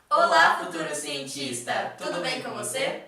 Olá, futuro cientista! Tudo bem com você?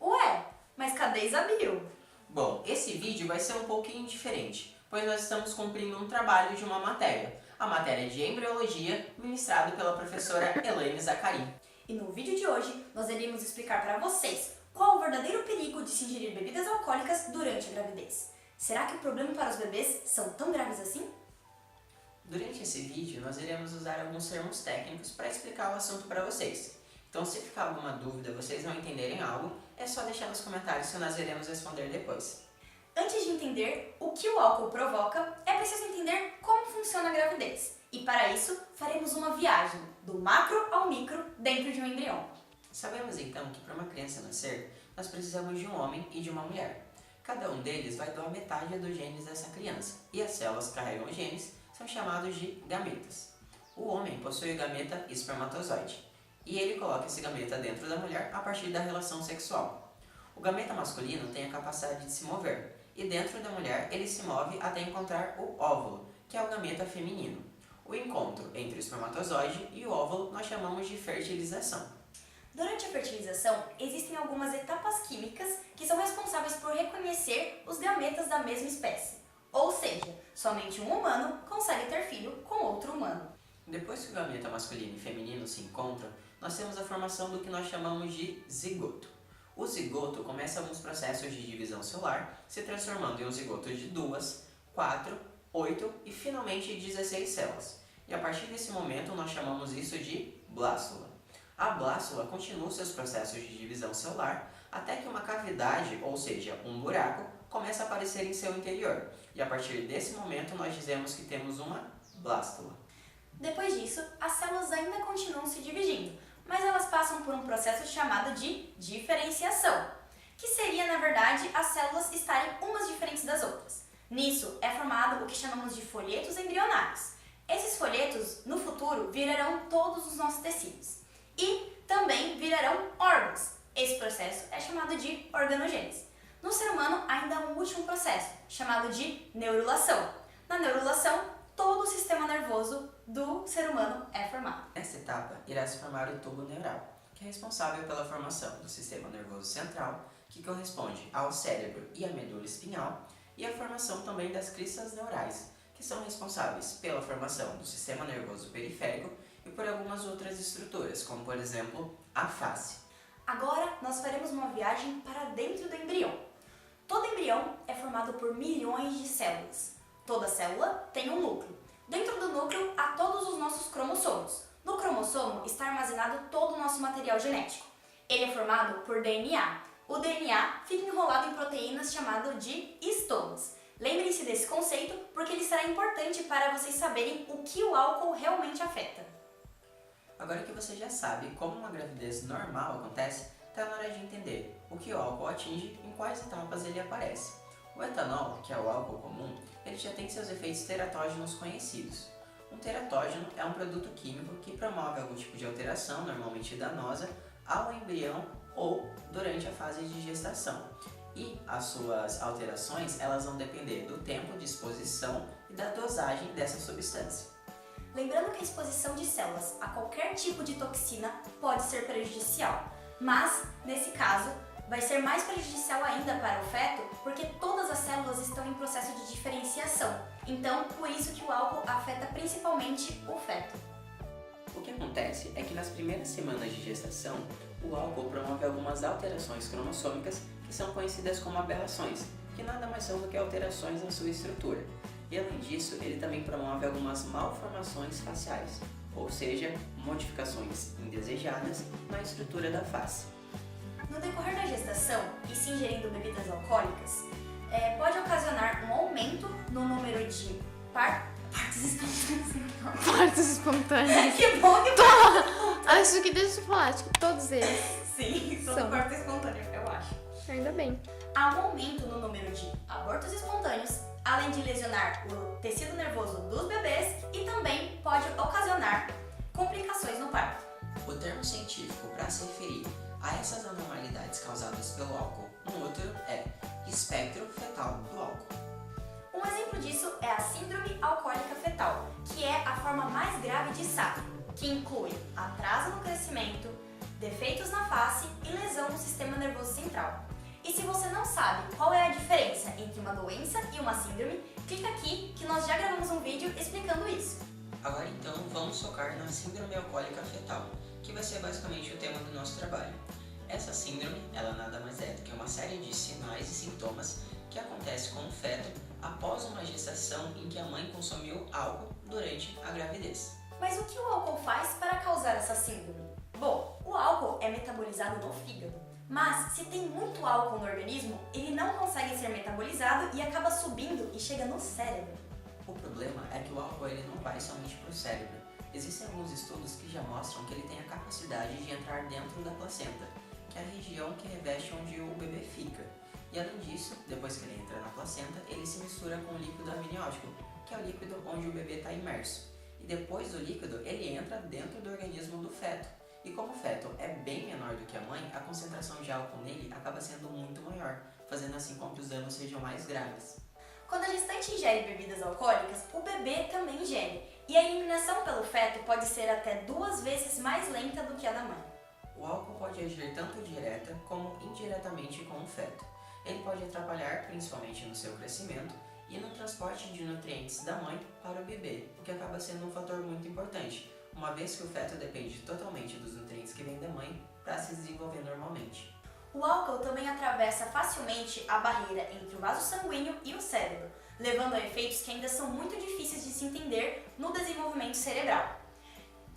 Ué, mas cadê Isabel? Bom, esse vídeo vai ser um pouquinho diferente, pois nós estamos cumprindo um trabalho de uma matéria, a matéria de embriologia, ministrado pela professora Elaine Zaccarin. E no vídeo de hoje, nós iremos explicar para vocês qual o verdadeiro perigo de se ingerir bebidas alcoólicas durante a gravidez. Será que o problema para os bebês são tão graves assim? Durante esse vídeo, nós iremos usar alguns termos técnicos para explicar o assunto para vocês. Então, se ficar alguma dúvida, vocês não entenderem algo, é só deixar nos comentários que nós iremos responder depois. Antes de entender o que o álcool provoca, é preciso entender como funciona a gravidez. E para isso, faremos uma viagem do macro ao micro dentro de um embrião. Sabemos então que para uma criança nascer, nós precisamos de um homem e de uma mulher. Cada um deles vai doar metade dos genes dessa criança, e as células que carregam os genes são chamados de gametas. O homem possui o gameta espermatozoide, e ele coloca esse gameta dentro da mulher a partir da relação sexual. O gameta masculino tem a capacidade de se mover, e dentro da mulher ele se move até encontrar o óvulo, que é o gameta feminino. O encontro entre o espermatozoide e o óvulo nós chamamos de fertilização. Durante a fertilização, existem algumas etapas químicas que são responsáveis por reconhecer os gametas da mesma espécie. Ou seja, somente um humano consegue ter filho com outro humano. Depois que o gameta masculino e feminino se encontram, nós temos a formação do que nós chamamos de zigoto. O zigoto começa alguns processos de divisão celular, se transformando em um zigoto de 2, 4, 8 e finalmente 16 células. E a partir desse momento nós chamamos isso de blástula. A blástula continua seus processos de divisão celular até que uma cavidade, ou seja, um buraco, começa a aparecer em seu interior. E a partir desse momento nós dizemos que temos uma blástula. Depois disso, as células ainda continuam se dividindo, mas elas passam por um processo chamado de diferenciação, que seria, na verdade, as células estarem umas diferentes das outras. Nisso é formado o que chamamos de folhetos embrionários. Esses folhetos, no futuro, virarão todos os nossos tecidos e também virarão órgãos. Esse processo é chamado de organogênese. No ser humano, ainda há um último processo, chamado de neurulação. Na neurulação, todo o sistema nervoso do ser humano é formado. Nessa etapa, irá se formar o tubo neural, que é responsável pela formação do sistema nervoso central, que corresponde ao cérebro e à medula espinhal, e a formação também das cristas neurais, que são responsáveis pela formação do sistema nervoso periférico e por algumas outras estruturas, como por exemplo, a face. Agora, nós faremos uma viagem para dentro do embrião. Todo embrião é formado por milhões de células. Toda célula tem um núcleo. Dentro do núcleo há todos os nossos cromossomos. No cromossomo está armazenado todo o nosso material genético. Ele é formado por DNA. O DNA fica enrolado em proteínas chamado de histones. Lembrem-se desse conceito porque ele será importante para vocês saberem o que o álcool realmente afeta. Agora que você já sabe como uma gravidez normal acontece, está na hora de entender o que o álcool atinge e em quais etapas ele aparece. O etanol, que é o álcool comum, ele já tem seus efeitos teratógenos conhecidos. Um teratógeno é um produto químico que promove algum tipo de alteração, normalmente danosa, ao embrião ou durante a fase de gestação. E as suas alterações elas vão depender do tempo de exposição e da dosagem dessa substância. Lembrando que a exposição de células a qualquer tipo de toxina pode ser prejudicial, mas, nesse caso, vai ser mais prejudicial ainda para o feto porque todas as células estão em processo de diferenciação. Então, por isso que o álcool afeta principalmente o feto. O que acontece é que nas primeiras semanas de gestação, o álcool promove algumas alterações cromossômicas que são conhecidas como aberrações, que nada mais são do que alterações na sua estrutura. E além disso, ele também promove algumas malformações faciais, ou seja, modificações indesejadas na estrutura da face. No decorrer da gestação e se ingerindo bebidas alcoólicas, pode ocasionar um aumento no número de partos espontâneos. Partos espontâneos. Que bom que Acho que deixa eu falar, acho que todos eles. Sim, são partos espontâneos, eu acho. Ainda bem. Há um aumento no número de abortos espontâneos, além além de lesionar o tecido nervoso dos bebês e também pode ocasionar complicações no parto. O termo científico para se referir a essas anormalidades causadas pelo álcool no útero é espectro fetal do álcool. Um exemplo disso é a síndrome alcoólica fetal, que é a forma mais grave de SAF, que inclui atraso no crescimento, defeitos na face e lesão no sistema nervoso central. E se você não sabe qual é a diferença entre uma doença e uma síndrome, clica aqui que nós já gravamos um vídeo explicando isso. Agora então vamos focar na síndrome alcoólica fetal, que vai ser basicamente o tema do nosso trabalho. Essa síndrome, ela nada mais é do que uma série de sinais e sintomas que acontece com o feto após uma gestação em que a mãe consumiu álcool durante a gravidez. Mas o que o álcool faz para causar essa síndrome? Bom, o álcool é metabolizado no fígado, mas se tem muito álcool no organismo, ele não consegue ser metabolizado e acaba subindo e chega no cérebro. O problema é que o álcool ele não vai somente para o cérebro. Existem alguns estudos que já mostram que ele tem a capacidade de entrar dentro da placenta, que é a região que reveste onde o bebê fica. E além disso, depois que ele entra na placenta, ele se mistura com o líquido amniótico, que é o líquido onde o bebê está imerso. E depois do líquido, ele entra dentro do organismo do feto. E como o feto é bem menor do que a mãe, a concentração de álcool nele acaba sendo muito maior, fazendo assim com que os danos sejam mais graves. Quando a gestante ingere bebidas alcoólicas, o bebê também ingere, e a eliminação pelo feto pode ser até 2 vezes mais lenta do que a da mãe. O álcool pode agir tanto direta como indiretamente com o feto. Ele pode atrapalhar principalmente no seu crescimento e no transporte de nutrientes da mãe para o bebê, o que acaba sendo um fator muito importante, uma vez que o feto depende totalmente dos nutrientes que vêm da mãe para se desenvolver normalmente. O álcool também atravessa facilmente a barreira entre o vaso sanguíneo e o cérebro, levando a efeitos que ainda são muito difíceis de se entender no desenvolvimento cerebral.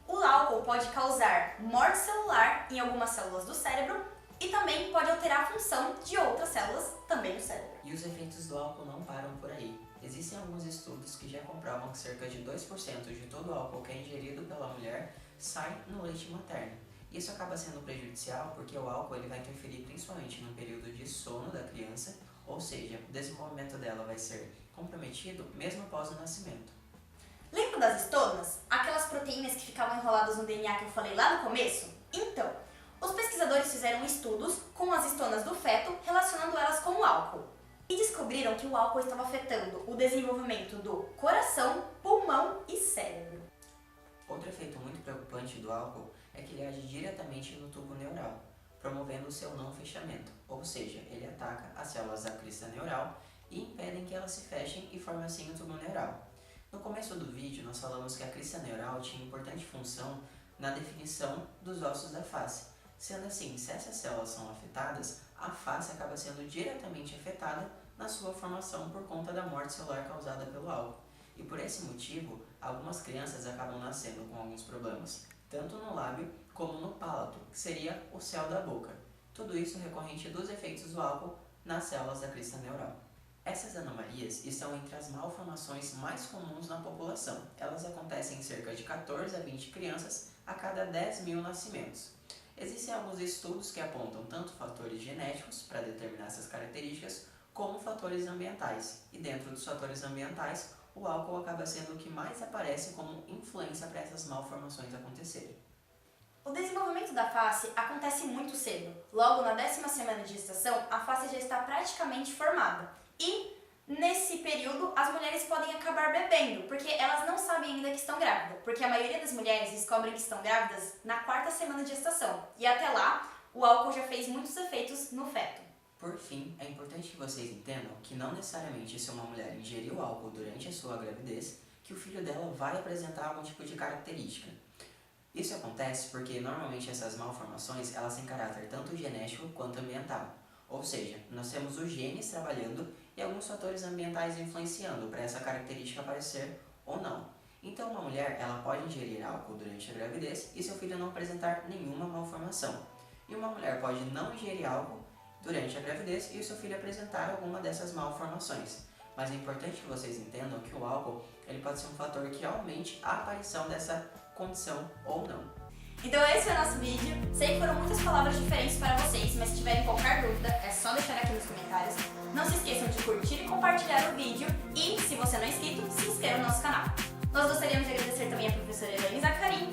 O álcool pode causar morte celular em algumas células do cérebro e também pode alterar a função de outras células também do cérebro. E os efeitos do álcool não param por aí. Existem alguns estudos que já comprovam que cerca de 2% de todo o álcool que é ingerido pela mulher sai no leite materno. Isso acaba sendo prejudicial porque o álcool ele vai interferir principalmente no período de sono da criança, ou seja, o desenvolvimento dela vai ser comprometido mesmo após o nascimento. Lembra das histonas? Aquelas proteínas que ficavam enroladas no DNA que eu falei lá no começo? Então, os pesquisadores fizeram estudos com as histonas do feto relacionando elas com o álcool. E descobriram que o álcool estava afetando o desenvolvimento do coração, pulmão e cérebro. Outro efeito muito preocupante do álcool é que ele age diretamente no tubo neural, promovendo o seu não fechamento, ou seja, ele ataca as células da crista neural e impedem que elas se fechem e formem assim o tubo neural. No começo do vídeo, nós falamos que a crista neural tinha importante função na definição dos ossos da face. Sendo assim, se essas células são afetadas, a face acaba sendo diretamente afetada na sua formação por conta da morte celular causada pelo álcool. E por esse motivo, algumas crianças acabam nascendo com alguns problemas, tanto no lábio como no palato, que seria o céu da boca. Tudo isso recorrente dos efeitos do álcool nas células da crista neural. Essas anomalias estão entre as malformações mais comuns na população. Elas acontecem em cerca de 14 a 20 crianças a cada 10 mil nascimentos. Existem alguns estudos que apontam tanto fatores genéticos para determinar essas características, como fatores ambientais. E dentro dos fatores ambientais, o álcool acaba sendo o que mais aparece como influência para essas malformações acontecerem. O desenvolvimento da face acontece muito cedo. Logo na 10ª semana de gestação, a face já está praticamente formada. E nesse período, as mulheres podem acabar bebendo, porque elas não sabem ainda que estão grávidas. Porque a maioria das mulheres descobrem que estão grávidas na 4ª semana de gestação. E até lá, o álcool já fez muitos efeitos no feto. Por fim, é importante que vocês entendam que não necessariamente se uma mulher ingeriu álcool durante a sua gravidez, que o filho dela vai apresentar algum tipo de característica. Isso acontece porque normalmente essas malformações elas têm caráter tanto genético quanto ambiental. Ou seja, nós temos os genes trabalhando e alguns fatores ambientais influenciando para essa característica aparecer ou não. Então uma mulher ela pode ingerir álcool durante a gravidez e seu filho não apresentar nenhuma malformação. E uma mulher pode não ingerir álcool durante a gravidez e o seu filho apresentar alguma dessas malformações. Mas é importante que vocês entendam que o álcool ele pode ser um fator que aumente a aparição dessa condição ou não. Então esse é o nosso vídeo. Sei que foram muitas palavras diferentes para vocês, mas se tiverem qualquer dúvida, é só deixar aqui nos comentários. Não se esqueçam de curtir e compartilhar o vídeo e, se você não é inscrito, se inscreva no nosso canal. Nós gostaríamos de agradecer também a professora Elaine Zacarim